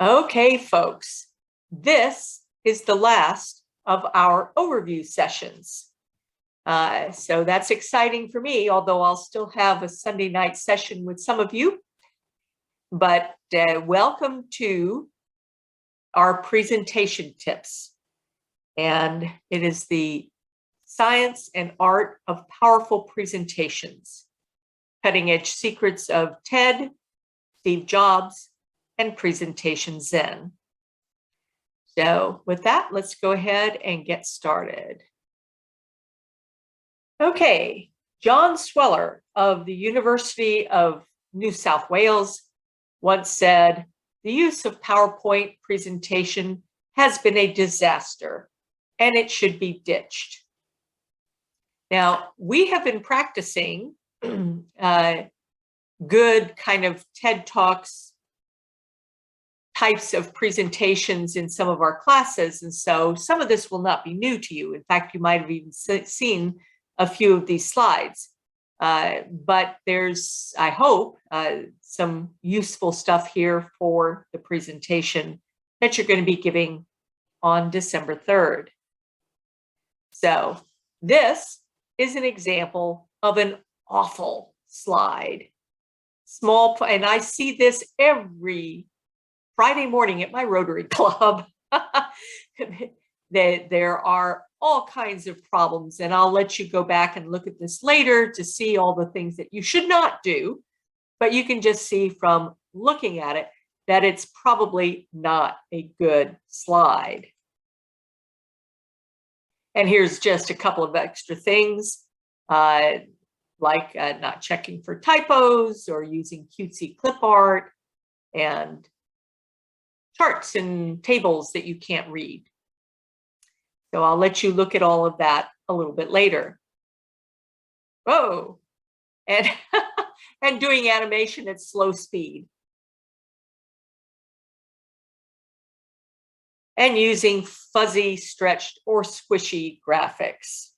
Okay, folks, this is the last of our overview sessions. So that's exciting for me, although I'll still have a Sunday night session with some of you. But welcome to our presentation tips. And it is the science and art of powerful presentations, cutting edge secrets of TED, Steve Jobs, and Presentation Zen. So with that, let's go ahead and get started. Okay, John Sweller of the University of New South Wales once said, "The use of PowerPoint presentation has been a disaster and it should be ditched." Now, we have been practicing good kind of TED Talks types of presentations in some of our classes. And so some of this will not be new to you. In fact, you might have even seen a few of these slides. But there's, I hope, some useful stuff here for the presentation that you're going to be giving on December 3rd. So this is an example of an awful slide. Small, and I see this every Friday morning at my Rotary Club. There are all kinds of problems, and I'll let you go back and look at this later to see all the things that you should not do, but you can just see from looking at it that it's probably not a good slide. And here's just a couple of extra things, like not checking for typos or using cutesy clip art and charts and tables that you can't read. So I'll let you look at all of that a little bit later. Whoa, and, and doing animation at slow speed. And using fuzzy, stretched, or squishy graphics.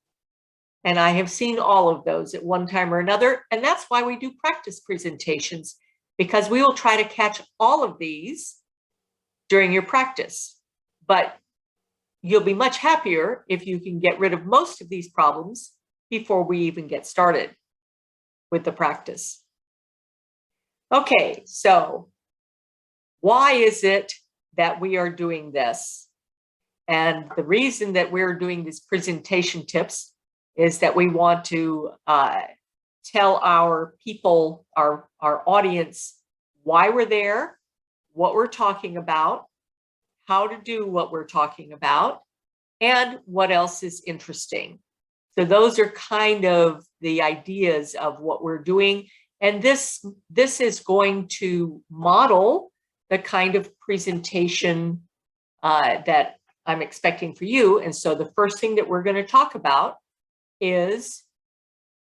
And I have seen all of those at one time or another, and that's why we do practice presentations, because we will try to catch all of these during your practice. But you'll be much happier if you can get rid of most of these problems before we even get started with the practice. Okay, so why is it that we are doing this? And the reason that we're doing these presentation tips is that we want to tell our people, our audience, why we're there, what we're talking about, how to do what we're talking about, and what else is interesting. So those are kind of the ideas of what we're doing. And this is going to model the kind of presentation that I'm expecting for you. And so the first thing that we're going to talk about is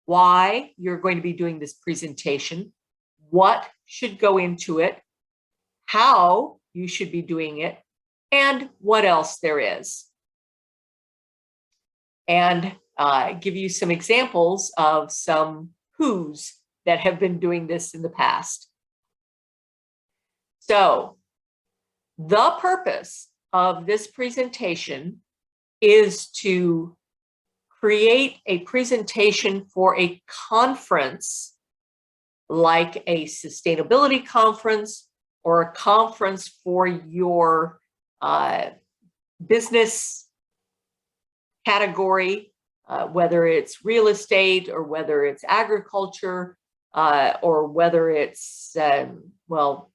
why you're going to be doing this presentation, what should go into it, how you should be doing it, and what else there is. And give you some examples of some who's that have been doing this in the past. So the purpose of this presentation is to create a presentation for a conference, like a sustainability conference or a conference for your business category, whether it's real estate or whether it's agriculture or whether it's, well,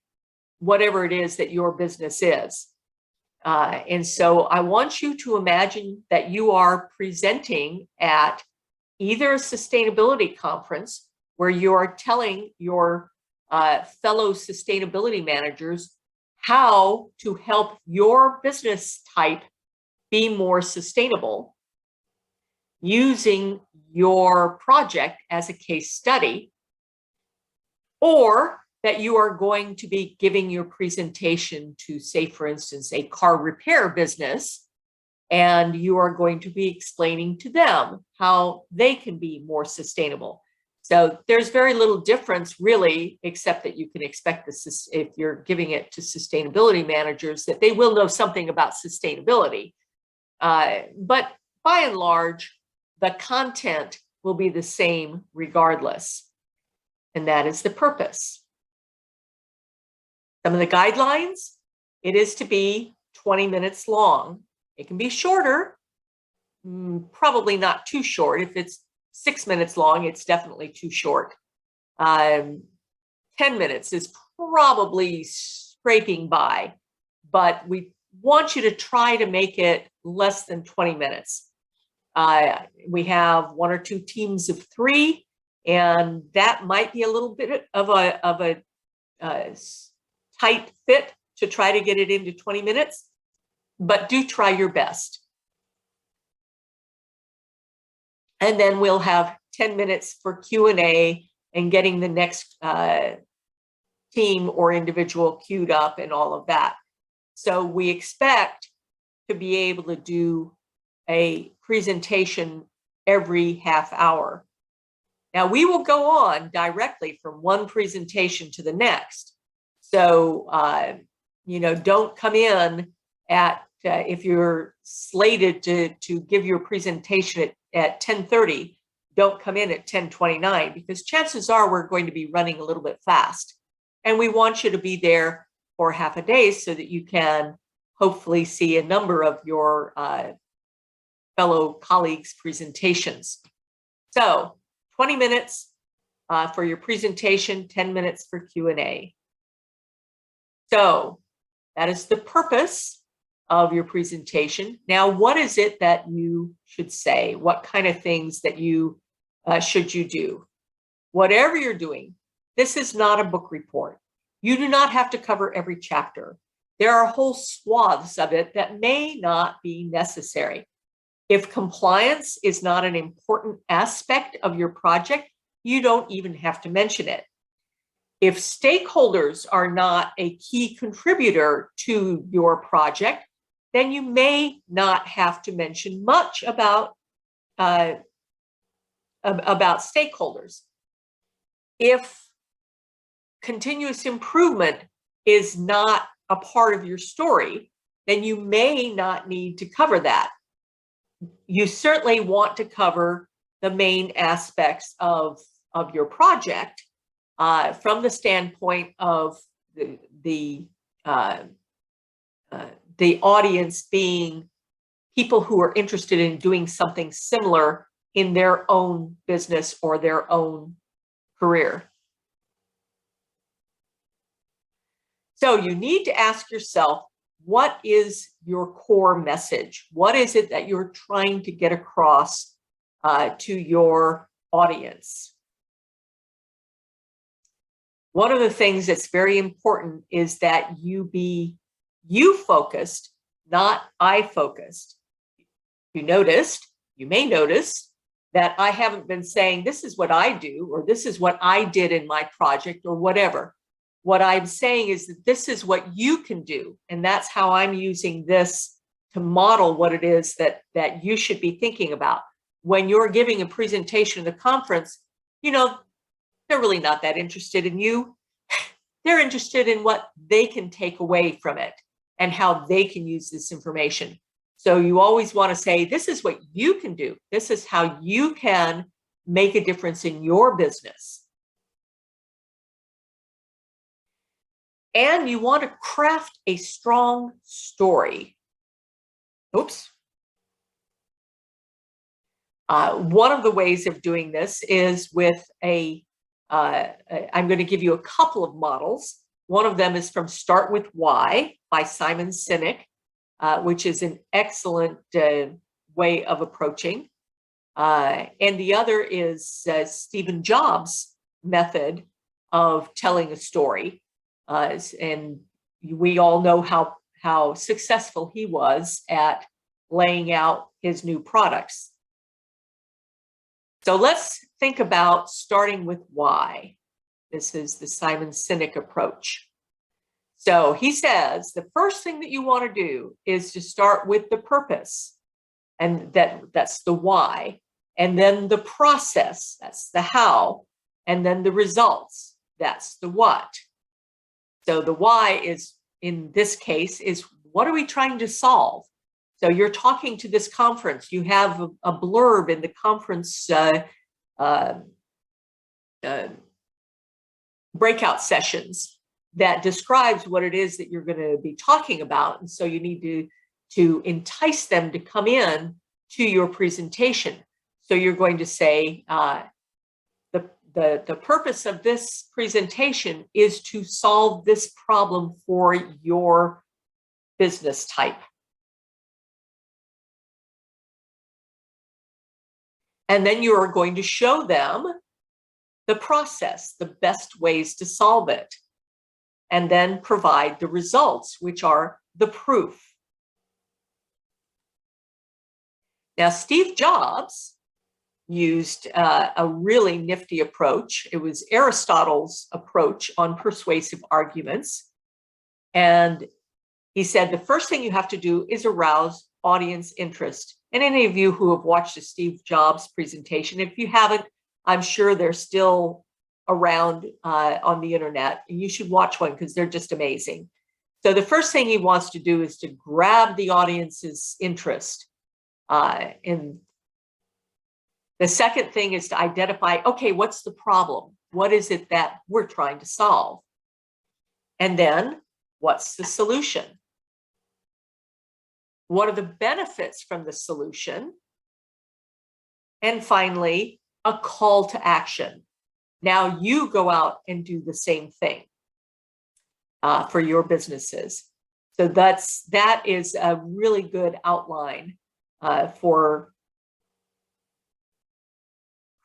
whatever it is that your business is. And so I want you to imagine that you are presenting at either a sustainability conference where you are telling your fellow sustainability managers how to help your business type be more sustainable using your project as a case study, or that you are going to be giving your presentation to, say, for instance, a car repair business, and you are going to be explaining to them how they can be more sustainable. So there's very little difference really, except that you can expect this if you're giving it to sustainability managers that they will know something about sustainability. But by and large, the content will be the same regardless. And that is the purpose. Some of the guidelines, it is to be 20 minutes long. It can be shorter, probably not too short. If it's 6 minutes long, it's definitely too short. 10 minutes is probably scraping by, but we want you to try to make it less than 20 minutes. We have 1 or 2 teams of 3, and that might be a little bit of a tight fit to try to get it into 20 minutes, but do try your best. And then we'll have 10 minutes for Q&A and getting the next team or individual queued up and all of that. So we expect to be able to do a presentation every half hour. Now we will go on directly from one presentation to the next. So, don't come in at, if you're slated to give your presentation at 10:30, don't come in at 10:29, because chances are we're going to be running a little bit fast. And we want you to be there for half a day so that you can hopefully see a number of your fellow colleagues' presentations. So 20 minutes for your presentation, 10 minutes for Q&A. So that is the purpose of your presentation. Now, what is it that you should say? What kind of things that you should you do? Whatever you're doing, this is not a book report. You do not have to cover every chapter. There are whole swaths of it that may not be necessary. If compliance is not an important aspect of your project, you don't even have to mention it. If stakeholders are not a key contributor to your project, then you may not have to mention much about stakeholders. If continuous improvement is not a part of your story, then you may not need to cover that. You certainly want to cover the main aspects of your project from the standpoint of the audience being people who are interested in doing something similar in their own business or their own career. So you need to ask yourself, what is your core message? What is it that you're trying to get across to your audience? One of the things that's very important is that you be you-focused, not I-focused. You may notice that I haven't been saying, this is what I do, or this is what I did in my project, or whatever. What I'm saying is that this is what you can do. And that's how I'm using this to model what it is that you should be thinking about. When you're giving a presentation at a conference, they're really not that interested in you. They're interested in what they can take away from it and how they can use this information. So you always want to say, this is what you can do. This is how you can make a difference in your business. And you want to craft a strong story. Oops. One of the ways of doing this is with I'm going to give you a couple of models. One of them is from Start With Why by Simon Sinek, which is an excellent way of approaching. And the other is Stephen Jobs' method of telling a story. And we all know how successful he was at laying out his new products. So let's think about starting with why. This is the Simon Sinek approach. So he says the first thing that you want to do is to start with the purpose, and that's the why. And then the process, that's the how. and then the results. That's the what. So the why is, in this case, is what are we trying to solve? So you're talking to this conference. You have a blurb in the conference breakout sessions that describes what it is that you're going to be talking about. And so you need to entice them to come in to your presentation. So you're going to say, the purpose of this presentation is to solve this problem for your business type. And then you are going to show them the process, the best ways to solve it, and then provide the results, which are the proof. Now, Steve Jobs used a really nifty approach. It was Aristotle's approach on persuasive arguments. And he said, the first thing you have to do is arouse audience interest. And any of you who have watched a Steve Jobs presentation, if you haven't, I'm sure they're still around on the internet, and you should watch one because they're just amazing. So the first thing he wants to do is to grab the audience's interest. And the second thing is to identify, okay, what's the problem? What is it that we're trying to solve? And then what's the solution? What are the benefits from the solution? And finally, a call to action. Now you go out and do the same thing for your businesses. So that is a really good outline for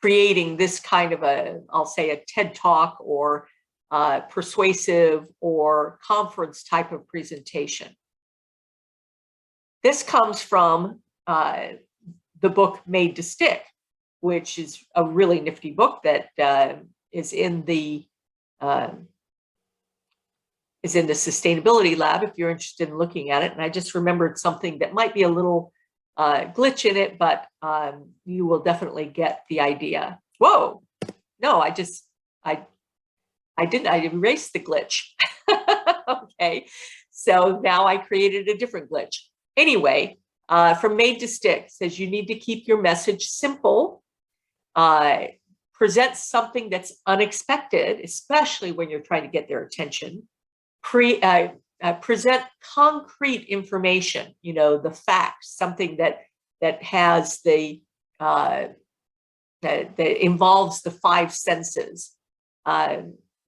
creating this kind of I'll say a TED Talk or persuasive or conference type of presentation. This comes from the book Made to Stick, which is a really nifty book that is in the sustainability lab if you're interested in looking at it. And I just remembered something that might be a little glitch in it, but you will definitely get the idea. Whoa, no, I erased the glitch. Okay, so now I created a different glitch. Anyway, from Made to Stick says you need to keep your message simple, present something that's unexpected, especially when you're trying to get their attention, present concrete information, the facts, something that has that involves the five senses.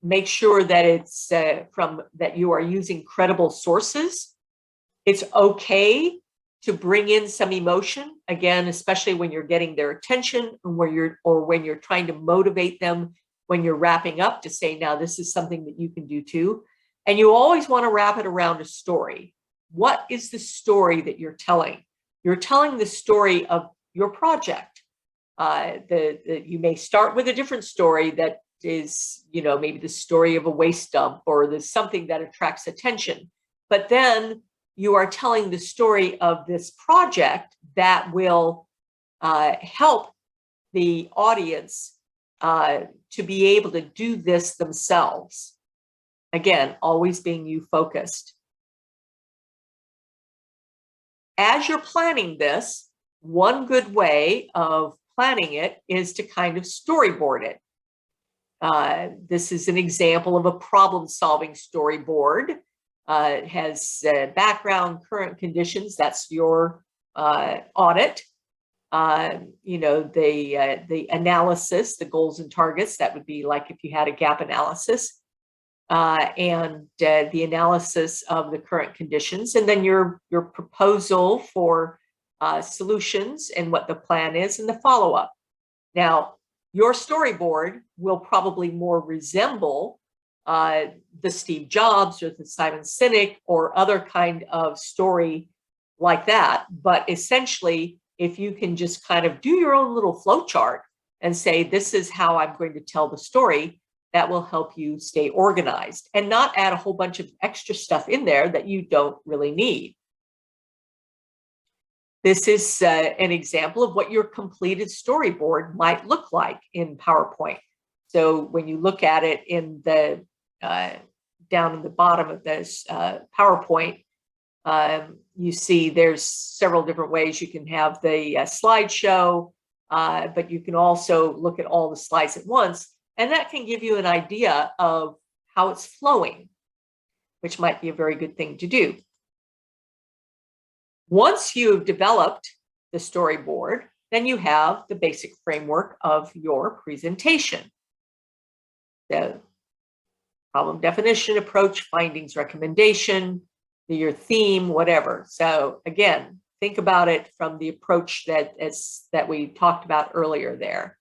Make sure that it's that you are using credible sources. It's okay to bring in some emotion, again, especially when you're getting their attention and when you're trying to motivate them when you're wrapping up, to say, now this is something that you can do too. And you always want to wrap it around a story. What is the story that you're telling? You're telling the story of your project. You may start with a different story that is, maybe the story of a waste dump, or there's something that attracts attention. But then you are telling the story of this project that will help the audience to be able to do this themselves. Again, always being you focused. As you're planning this, one good way of planning it is to kind of storyboard it. This is an example of a problem-solving storyboard. It has background, current conditions. That's your audit. The analysis, the goals and targets. That would be like if you had a gap analysis. And the analysis of the current conditions, and then your proposal for solutions and what the plan is, and the follow-up. Now, your storyboard will probably more resemble the Steve Jobs or the Simon Sinek or other kind of story like that. But essentially, if you can just kind of do your own little flow chart and say, this is how I'm going to tell the story, that will help you stay organized and not add a whole bunch of extra stuff in there that you don't really need. This is an example of what your completed storyboard might look like in PowerPoint. So when you look at it in the down in the bottom of this PowerPoint, you see there's several different ways you can have the slideshow, but you can also look at all the slides at once, and that can give you an idea of how it's flowing, which might be a very good thing to do. Once you've developed the storyboard, then you have the basic framework of your presentation. The problem definition, approach, findings, recommendation, your theme, whatever. So again, think about it from the approach that we talked about earlier there.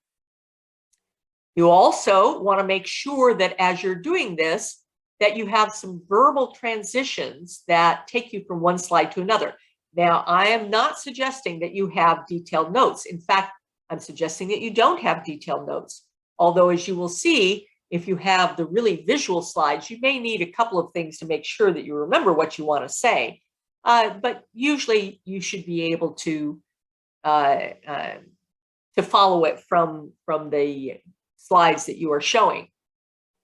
You also want to make sure that as you're doing this, that you have some verbal transitions that take you from one slide to another. Now, I am not suggesting that you have detailed notes. In fact, I'm suggesting that you don't have detailed notes. Although, as you will see, if you have the really visual slides, you may need a couple of things to make sure that you remember what you want to say. But usually you should be able to follow it from the slides that you are showing.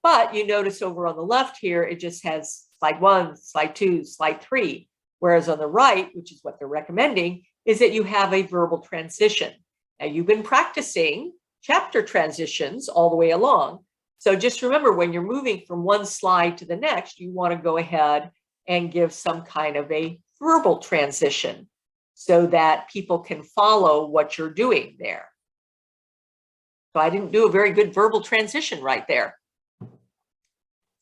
But you notice over on the left here, it just has slide 1, slide 2, slide 3. Whereas on the right, which is what they're recommending, is that you have a verbal transition. Now, you've been practicing chapter transitions all the way along. So just remember, when you're moving from one slide to the next, you want to go ahead and give some kind of a verbal transition so that people can follow what you're doing there. So I didn't do a very good verbal transition right there.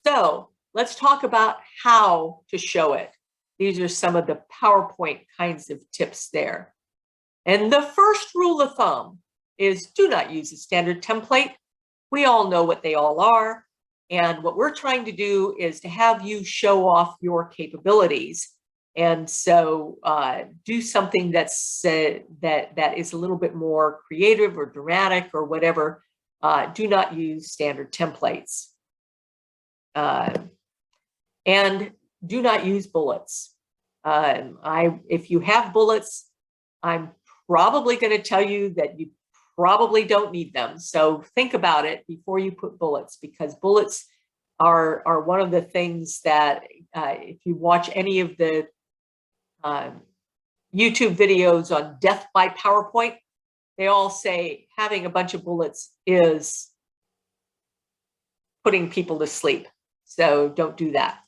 So let's talk about how to show it. These are some of the PowerPoint kinds of tips there. And the first rule of thumb is do not use a standard template. We all know what they all are. And what we're trying to do is to have you show off your capabilities. And so do something that's that is a little bit more creative or dramatic or whatever. Do not use standard templates. And do not use bullets. If you have bullets, I'm probably going to tell you that you probably don't need them. So think about it before you put bullets, because bullets are one of the things that if you watch any of the YouTube videos on death by PowerPoint, they all say having a bunch of bullets is putting people to sleep. So don't do that.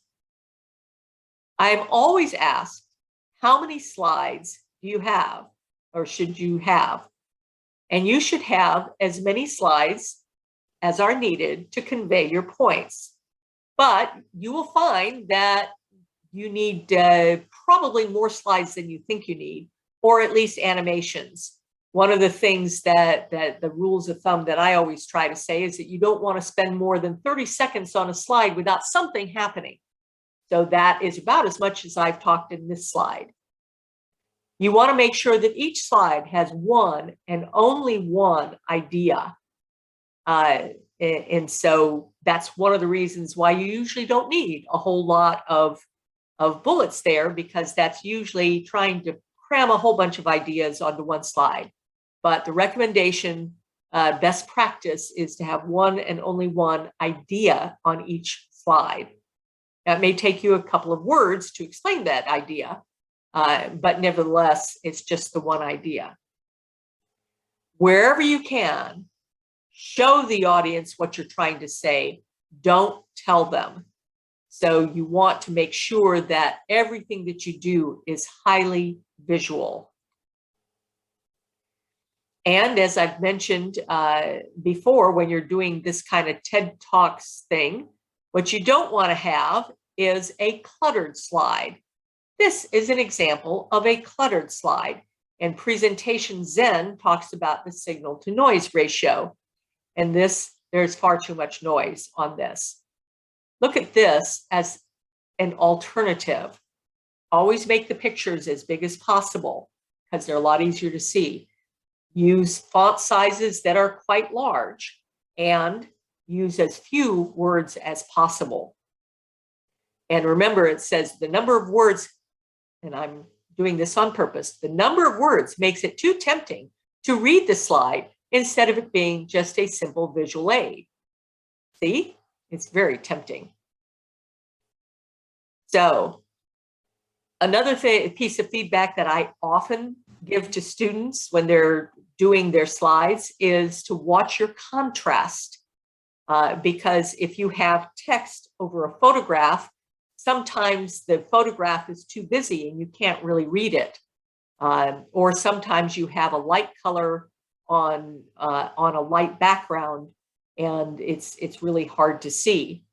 I'm always asked, how many slides do you have or should you have? And you should have as many slides as are needed to convey your points. But you will find that you need probably more slides than you think you need, or at least animations. One of the things that the rules of thumb that I always try to say is that you don't want to spend more than 30 seconds on a slide without something happening. So that is about as much as I've talked in this slide. You want to make sure that each slide has one and only one idea. And so that's one of the reasons why you usually don't need a whole lot of bullets there, because that's usually trying to cram a whole bunch of ideas onto one slide. But the recommendation, best practice, is to have one and only one idea on each slide. That may take you a couple of words to explain that idea, but nevertheless, it's just the one idea. Wherever you can, show the audience what you're trying to say. Don't tell them. So you want to make sure that everything that you do is highly visual. And as I've mentioned before, when you're doing this kind of TED Talks thing, what you don't want to have is a cluttered slide. This is an example of a cluttered slide. And Presentation Zen talks about the signal to noise ratio. And there's far too much noise on this. Look at this as an alternative. Always make the pictures as big as possible because they're a lot easier to see. Use font sizes that are quite large and use as few words as possible. And remember, it says the number of words, and I'm doing this on purpose, the number of words makes it too tempting to read the slide instead of it being just a simple visual aid. See, it's very tempting. So another piece of feedback that I often give to students when they're doing their slides is to watch your contrast. Because if you have text over a photograph, sometimes the photograph is too busy and you can't really read it. Or sometimes you have a light color on a light background and it's really hard to see.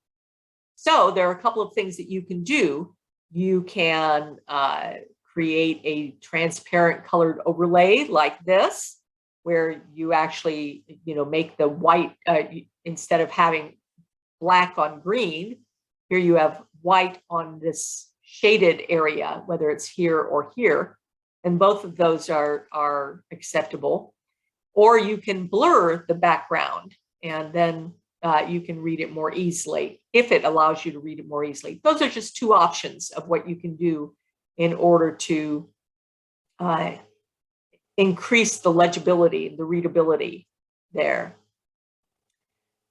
So there are a couple of things that you can do. You can create a transparent colored overlay like this, where you actually, make the white, instead of having black on green, here you have white on this shaded area, whether it's here or here. And both of those are acceptable. Or you can blur the background and then you can read it more easily if it allows you to read it more easily. Those are just two options of what you can do in order to increase the legibility, the readability there.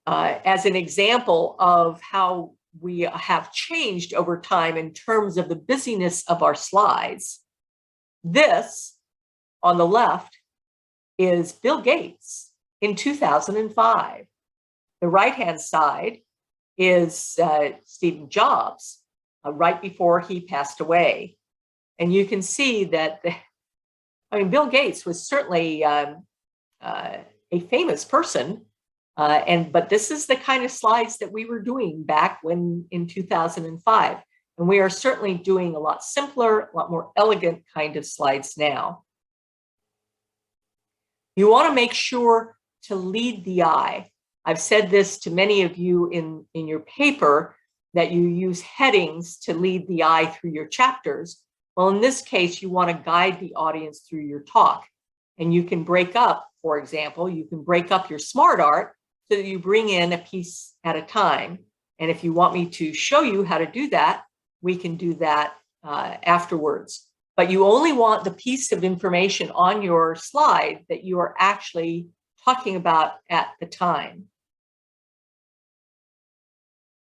As an example of how we have changed over time in terms of the busyness of our slides, this on the left is Bill Gates in 2005. The right-hand side is Steve Jobs right before he passed away. And you can see that, Bill Gates was certainly a famous person, but this is the kind of slides that we were doing back when in 2005. And we are certainly doing a lot simpler, a lot more elegant kind of slides now. You want to make sure to lead the eye. I've said this to many of you in your paper, that you use headings to lead the eye through your chapters. Well, in this case, you want to guide the audience through your talk. And you can break up, for example, you can break up your smart art so that you bring in a piece at a time. And if you want me to show you how to do that, we can do that afterwards. But you only want the piece of information on your slide that you are actually talking about at the time.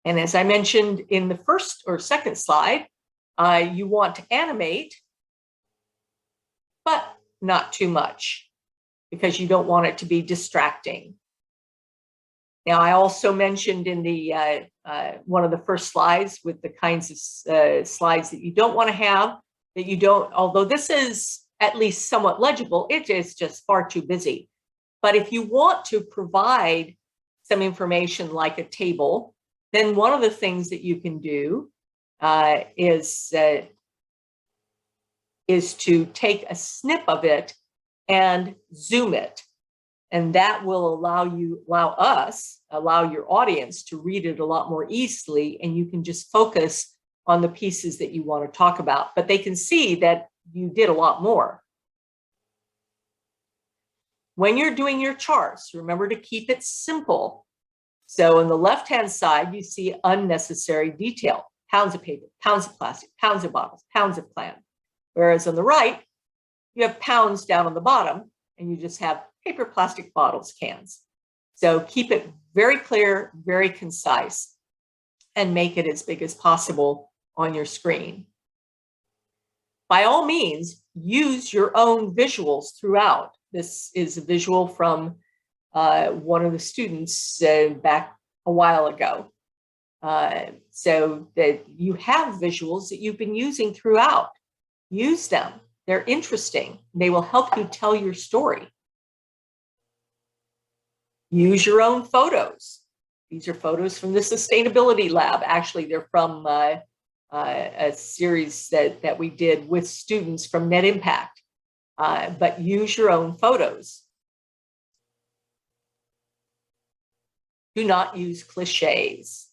And as I mentioned in the first or second slide, you want to animate, but not too much, because you don't want it to be distracting. Now, I also mentioned in the one of the first slides with the kinds of slides that you don't want to have, that you don't, although this is at least somewhat legible, it is just far too busy. But if you want to provide some information like a table, then one of the things that you can do is to take a snip of it and zoom it. And that will allow your audience to read it a lot more easily, and you can just focus on the pieces that you want to talk about. But they can see that you did a lot more. When you're doing your charts, remember to keep it simple. So on the left-hand side, you see unnecessary detail. Pounds of paper, pounds of plastic, pounds of bottles, pounds of plan. Whereas on the right, you have pounds down on the bottom, and you just have paper, plastic, bottles, cans. So keep it very clear, very concise, and make it as big as possible on your screen. By all means, use your own visuals throughout. This is a visual from one of the students back a while ago. So that you have visuals that you've been using throughout. Use them. They're interesting. They will help you tell your story. Use your own photos. These are photos from the Sustainability Lab. Actually, they're from a series that we did with students from Net Impact. But use your own photos. Do not use cliches.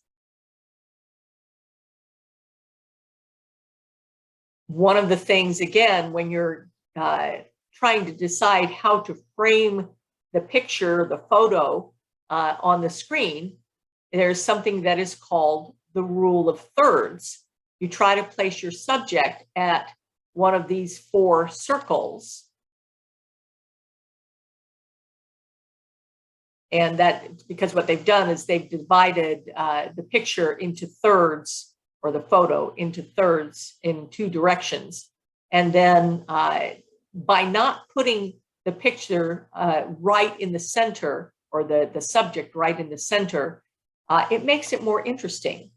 One of the things, again, when you're trying to decide how to frame the picture, the photo on the screen, there's something that is called the rule of thirds. You try to place your subject at one of these 4 circles. And that because what they've done is they've divided the picture into thirds, or the photo into thirds in two directions. And then by not putting the picture right in the center, or the subject right in the center, it makes it more interesting.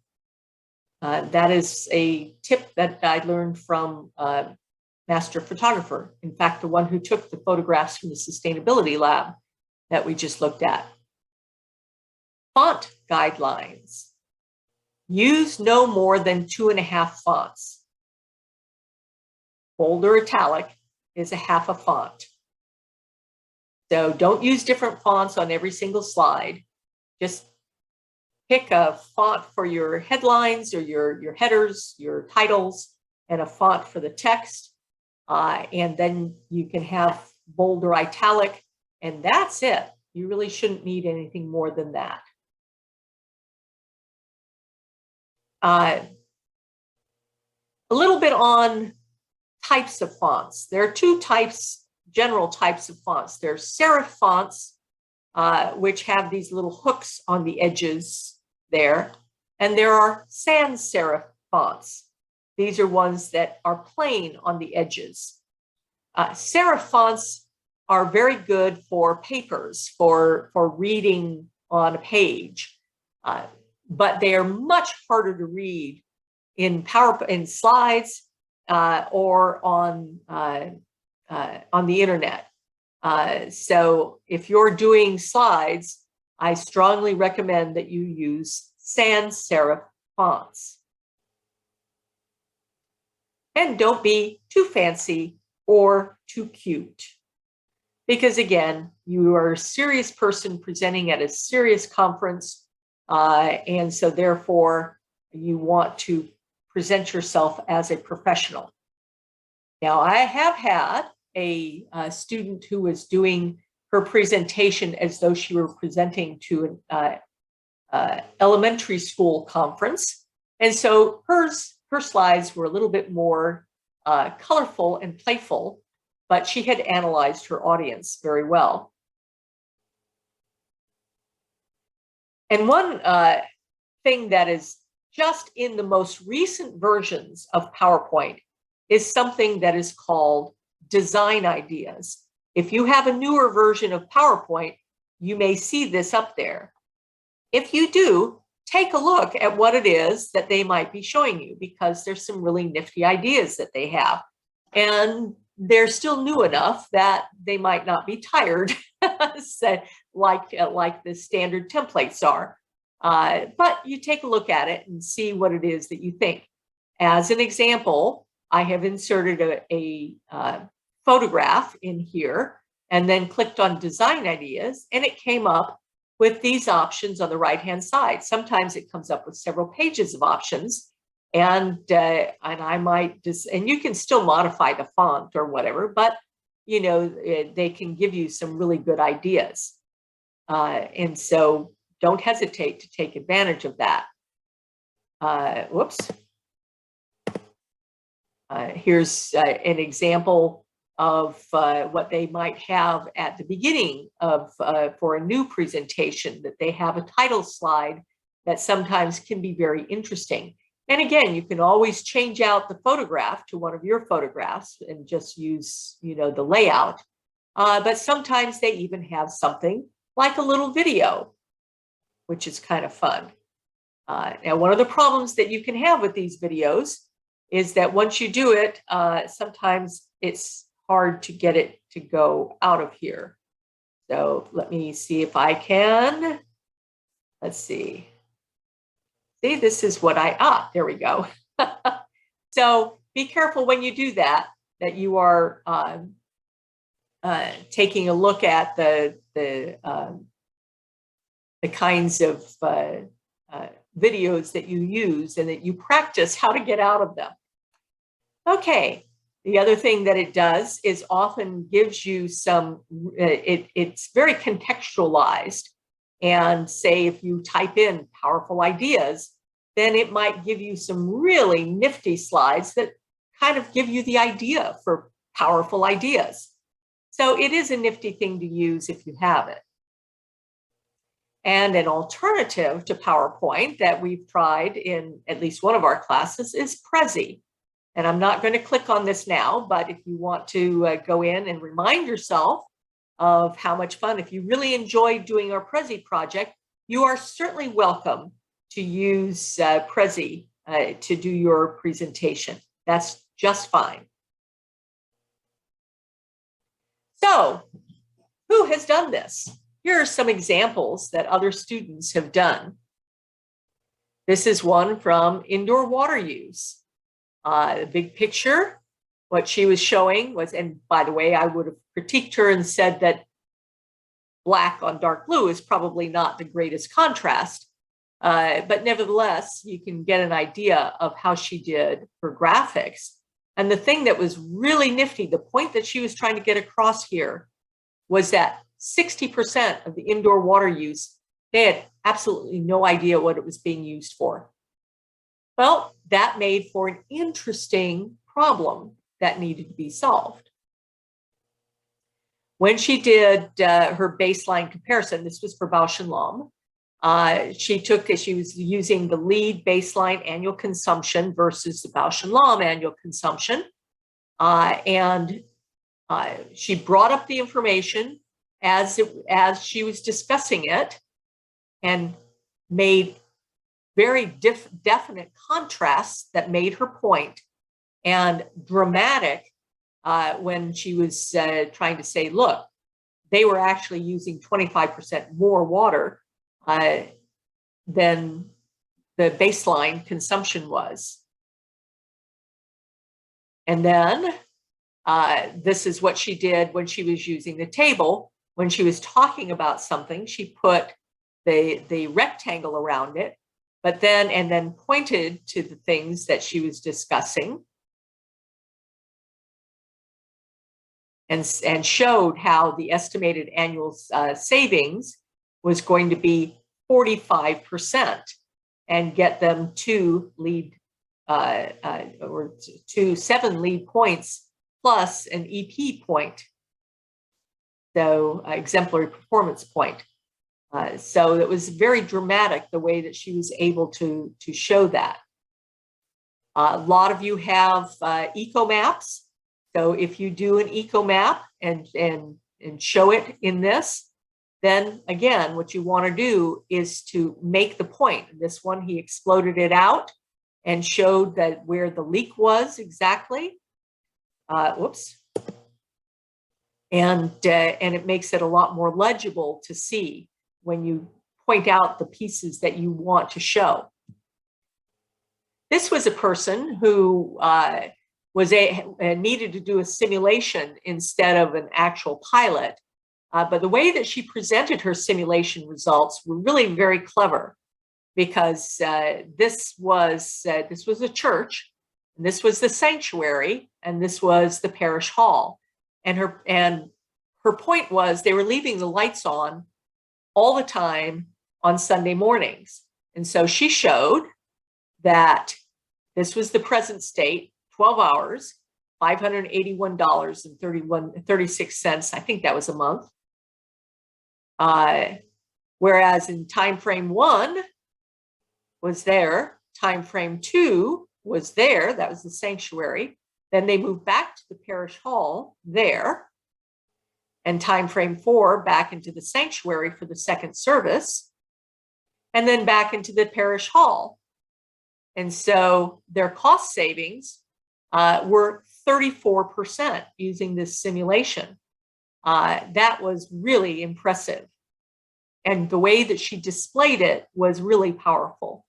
That is a tip that I learned from master photographer. In fact, the one who took the photographs from the sustainability lab that we just looked at. Font guidelines. Use no more than 2.5 fonts. Bold or italic is a half a font. So don't use different fonts on every single slide. Just pick a font for your headlines or your headers, your titles, and a font for the text. And then you can have bold or italic, and that's it. You really shouldn't need anything more than that. A little bit on types of fonts. There are two types, general types of fonts. There's serif fonts, which have these little hooks on the edges there. And there are sans serif fonts. These are ones that are plain on the edges. Serif fonts are very good for papers, for reading on a page, but they are much harder to read in slides or on the internet. So if you're doing slides, I strongly recommend that you use sans serif fonts. And don't be too fancy or too cute. Because again, you are a serious person presenting at a serious conference, and so therefore you want to present yourself as a professional. Now, I have had a student who was doing her presentation as though she were presenting to an elementary school conference, and so her slides were a little bit more colorful and playful, but she had analyzed her audience very well. And one thing that is just in the most recent versions of PowerPoint is something that is called design ideas. If you have a newer version of PowerPoint, you may see this up there. If you do, take a look at what it is that they might be showing you, because there's some really nifty ideas that they have. And they're still new enough that they might not be tired, like the standard templates are. But you take a look at it and see what it is that you think. As an example, I have inserted a photograph in here and then clicked on design ideas, and it came up with these options on the right-hand side. Sometimes it comes up with several pages of options, and I might and you can still modify the font or whatever, but you know, they can give you some really good ideas. And so don't hesitate to take advantage of that. Whoops. Here's an example of what they might have at the beginning of for a new presentation, that they have a title slide that sometimes can be very interesting. And again, you can always change out the photograph to one of your photographs and just use, you know, the layout. But sometimes they even have something like a little video, which is kind of fun. Now, one of the problems that you can have with these videos is that once you do it, sometimes it's hard to get it to go out of here. So let me see if I can. Let's see. See, this is what there we go. So be careful when you do that, that you are taking a look at the kinds of videos that you use, and that you practice how to get out of them. Okay, the other thing that it does is often gives you some, it's very contextualized. And say if you type in powerful ideas, then it might give you some really nifty slides that kind of give you the idea for powerful ideas. So it is a nifty thing to use if you have it. And an alternative to PowerPoint that we've tried in at least one of our classes is Prezi. And I'm not going to click on this now, but if you want to go in and remind yourself of how much fun, if you really enjoyed doing our Prezi project, you are certainly welcome to use Prezi to do your presentation. That's just fine. So, who has done this? Here are some examples that other students have done. This is one from indoor water use. The big picture, what she was showing was, and by the way, I would have critiqued her and said that black on dark blue is probably not the greatest contrast. But nevertheless, you can get an idea of how she did her graphics. And the thing that was really nifty, the point that she was trying to get across here was that 60% of the indoor water use, they had absolutely no idea what it was being used for. Well, that made for an interesting problem that needed to be solved. When she did her baseline comparison, this was for Bausch and Lomb, she was using the lead baseline annual consumption versus the Bausch and Lomb annual consumption. And she brought up the information as she was discussing it and made very definite contrasts that made her point, and dramatic when she was trying to say, look, they were actually using 25% more water than the baseline consumption was. And then this is what she did when she was using the table. When she was talking about something, she put the rectangle around it, but then pointed to the things that she was discussing and showed how the estimated annual savings was going to be 45% and get them to lead or to 7 lead points plus an EP point, so exemplary performance point. So it was very dramatic the way that she was able to show that. A lot of you have eco maps. So if you do an eco map and show it in this, then again, what you want to do is to make the point. This one, he exploded it out and showed that where the leak was exactly. Whoops. And it makes it a lot more legible to see when you point out the pieces that you want to show. This was a person who needed to do a simulation instead of an actual pilot. But the way that she presented her simulation results were really very clever, because this was a church, and this was the sanctuary, and this was the parish hall. And her point was they were leaving the lights on all the time on Sunday mornings. And so she showed that this was the present state, 12 hours, $581.36. I think that was a month. Whereas in time frame 1 was there, time frame 2 was there, that was the sanctuary. Then they moved back to the parish hall there, and time frame 4 back into the sanctuary for the second service, and then back into the parish hall. And so their cost savings were 34% using this simulation. That was really impressive. And the way that she displayed it was really powerful.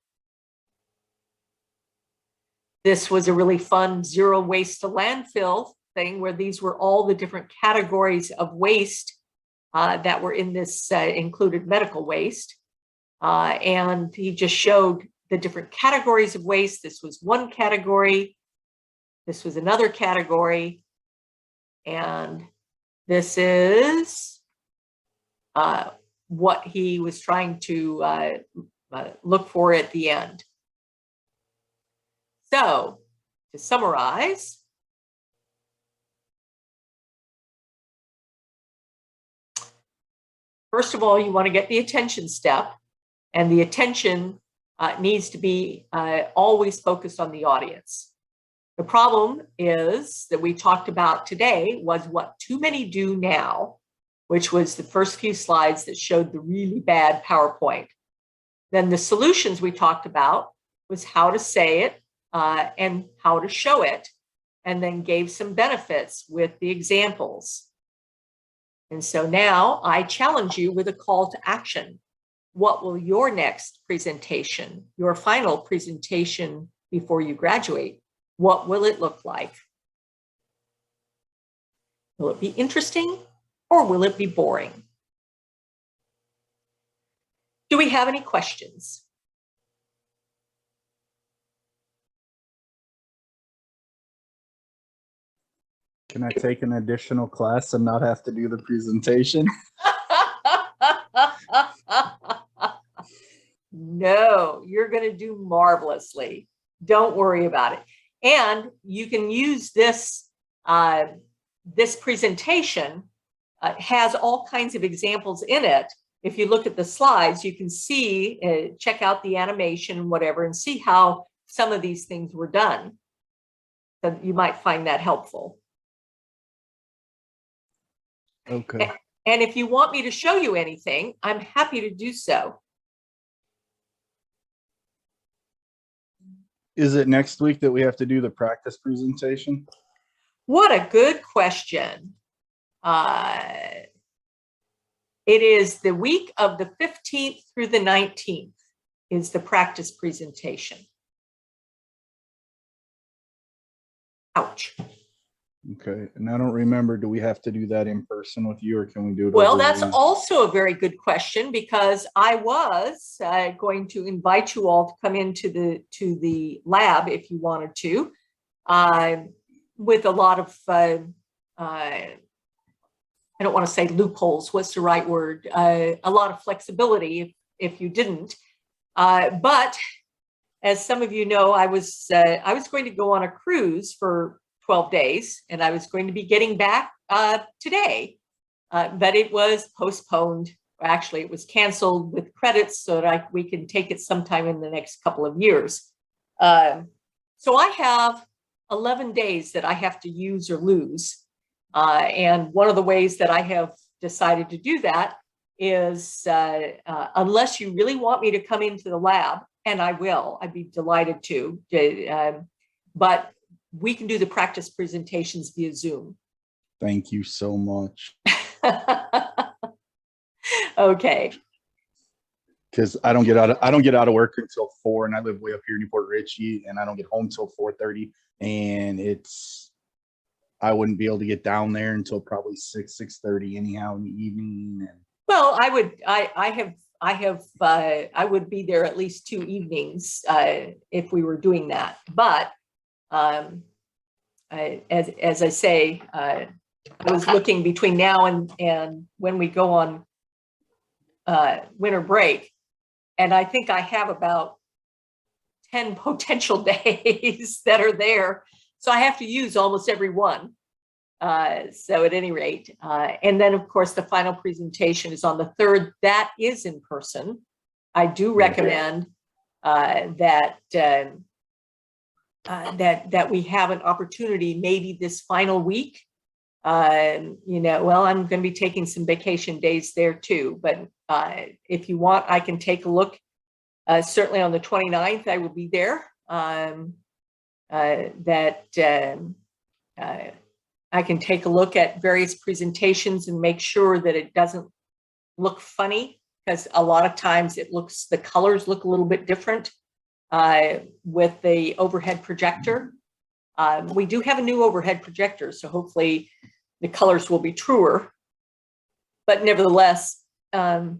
This was a really fun zero waste to landfill thing, where these were all the different categories of waste that were in this included medical waste. And he just showed the different categories of waste. This was one category. This was another category. And this is what he was trying to look for at the end. So, to summarize, First of all, you want to get the attention step, and the attention needs to be always focused on the audience. The problem is that we talked about today was what too many do now, which was the first few slides that showed the really bad PowerPoint. Then the solutions we talked about was how to say it and how to show it, and then gave some benefits with the examples. And so now I challenge you with a call to action. What will your next presentation, your final presentation before you graduate, what will it look like? Will it be interesting or will it be boring? Do we have any questions? Can I take an additional class and not have to do the presentation? No, you're going to do marvelously. Don't worry about it. And you can use this, this presentation has all kinds of examples in it. If you look at the slides, you can see, check out the animation and whatever, and see how some of these things were done. So you might find that helpful. Okay. And if you want me to show you anything, I'm happy to do so. Is it next week that we have to do the practice presentation? What a good question. It is the week of the 15th through the 19th is the practice presentation. Ouch. Okay, and I don't remember, do we have to do that in person with you, or can we do it? Well, that's also a very good question, because I was going to invite you all to come into the lab if you wanted to, with a lot of I don't want to say loopholes. What's the right word? A lot of flexibility if you didn't. But as some of you know, I was going to go on a cruise for 12 days, and I was going to be getting back today, but it was postponed. Actually, it was canceled with credits so that we can take it sometime in the next couple of years. So I have 11 days that I have to use or lose. And one of the ways that I have decided to do that is, unless you really want me to come into the lab, and I will, I'd be delighted to, but we can do the practice presentations via Zoom. Thank you so much. Okay. Because I don't get out of work until 4, and I live way up here in Newport Richey, and I don't get home till 4:30, and I wouldn't be able to get down there until probably 6:30 anyhow in the evening. And well, I would be there at least 2 evenings if we were doing that. But as I say, I was looking between now and when we go on winter break, and I think I have about 10 potential days that are there. So I have to use almost every one. So at any rate, and then of course the final presentation is on the 3rd. That is in person. I do recommend that we have an opportunity maybe this final week. You know, well, I'm going to be taking some vacation days there too, but if you want, I can take a look. Certainly on the 29th, I will be there. I can take a look at various presentations and make sure that it doesn't look funny, because a lot of times the colors look a little bit different with the overhead projector. We do have a new overhead projector, so hopefully the colors will be truer. But nevertheless, I'll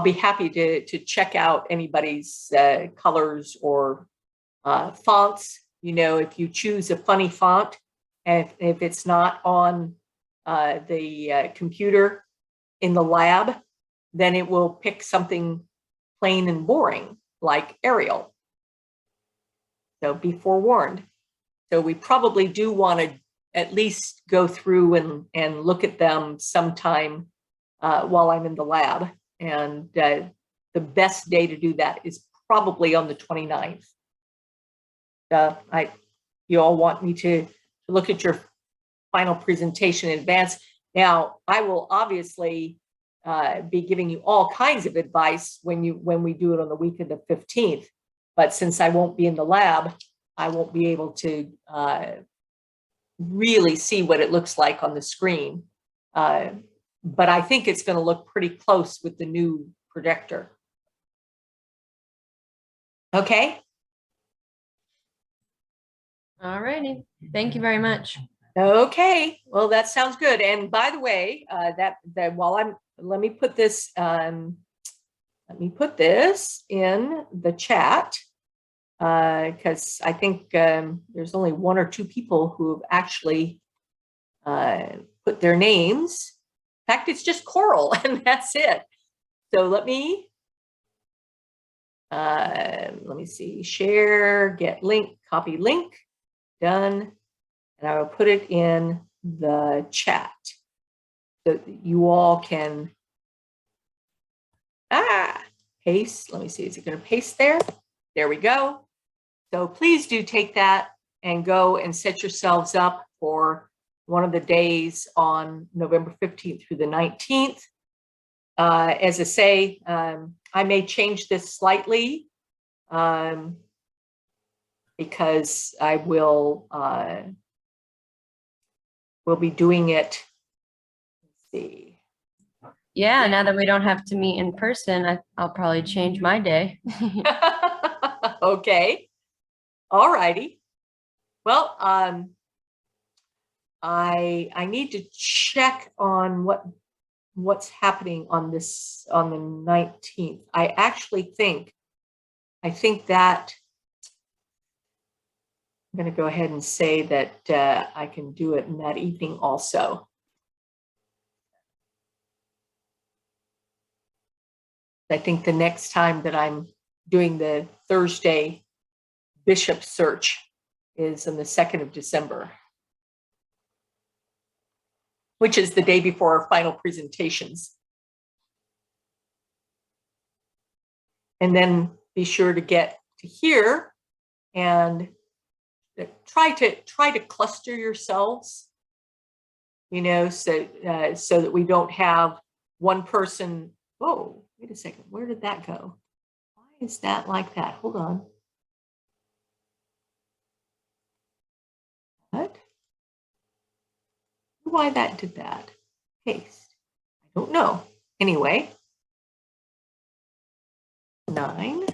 be happy to check out anybody's colors or fonts. You know, if you choose a funny font, and if it's not on the computer in the lab, then it will pick something plain and boring like Arial. So be forewarned. So we probably do want to at least go through and look at them sometime while I'm in the lab. And the best day to do that is probably on the 29th. You all want me to look at your final presentation in advance. Now, I will obviously be giving you all kinds of advice when we do it on the week of the 15th. But since I won't be in the lab, I won't be able to really see what it looks like on the screen. But I think it's going to look pretty close with the new projector. Okay. All righty. Thank you very much. Okay. Well, that sounds good. And by the way, that while let me put this in the chat, because I think there's only one or two people who have actually put their names. In fact, it's just Coral, and that's it. So let me see, share, get link, copy link, done. And I will put it in the chat so that you all can paste. Let me see, is it going to paste there? There we go. So please do take that and go and set yourselves up for one of the days on November 15th through the 19th. As I say, I may change this slightly because I will be doing it. Let's see. Yeah, now that we don't have to meet in person, I'll probably change my day. Okay. All righty. Well, I need to check on what's happening on the 19th. I actually think that I'm going to go ahead and say that I can do it in that evening also. I think the next time that I'm doing the Thursday bishop search is on the 2nd of December, which is the day before our final presentations. And then be sure to get to here and try to cluster yourselves, you know, so that we don't have one person. Whoa, wait a second, where did that go? Why is that like that? Hold on. What? Why that did that? Paste. I don't know. Anyway, 9.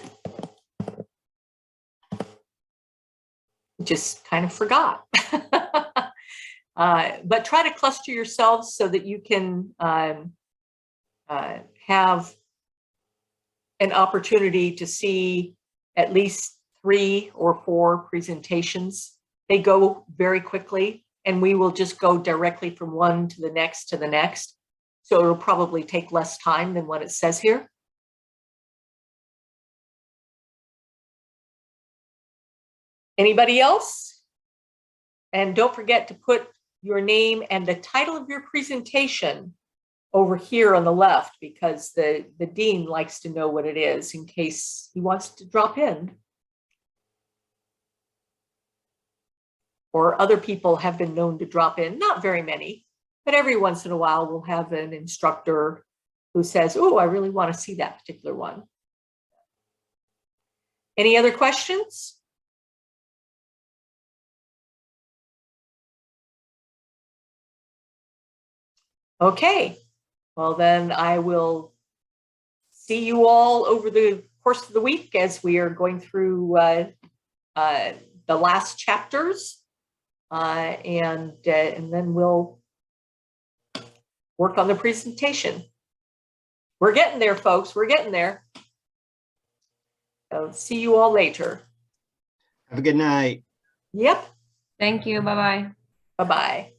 Just kind of forgot. But try to cluster yourselves so that you can have an opportunity to see at least 3 or 4 presentations. They go very quickly, and we will just go directly from one to the next to the next. So it'll probably take less time than what it says here. Anybody else? And don't forget to put your name and the title of your presentation over here on the left, because the dean likes to know what it is in case he wants to drop in. Or other people have been known to drop in, not very many, but every once in a while we'll have an instructor who says, oh, I really want to see that particular one. Any other questions? Okay, well then I will see you all over the course of the week as we are going through the last chapters, and then we'll work on the presentation. We're getting there, folks. We're getting there. So see you all later. Have a good night. Yep. Thank you. Bye-bye. Bye-bye.